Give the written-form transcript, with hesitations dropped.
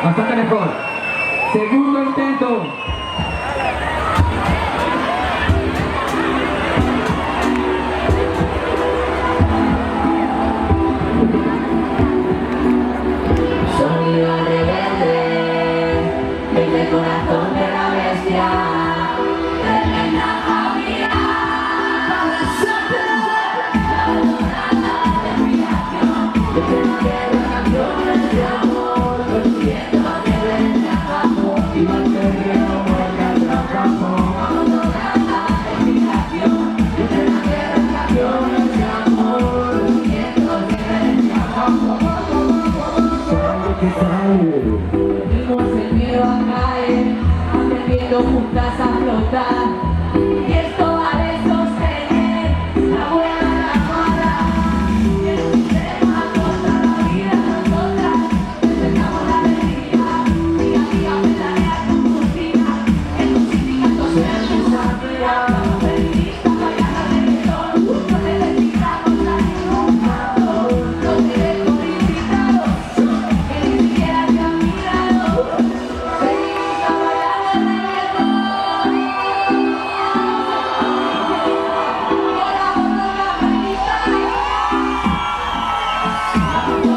Bastante mejor. Segundo intento. Sonido rebelde, el corazón de la bestia, tremenda familia, para canciones de amor, construyendo que vende a campo y manteniendo muerta el trabajo. Canciones de amor, construyendo que vende a campo. Vimos el miedo a caer, aprendiendo juntas a flotar. Y esto vale sostener la buena la mala. Y el sistema contra la vida, nosotras defendamos la alegría. Diga, diga, pedalea tu cocina, en un sindicato se desafía. Como feministas, bailan al reggaetón, no necesitamos a ningún canto. No te dejo invitados. Por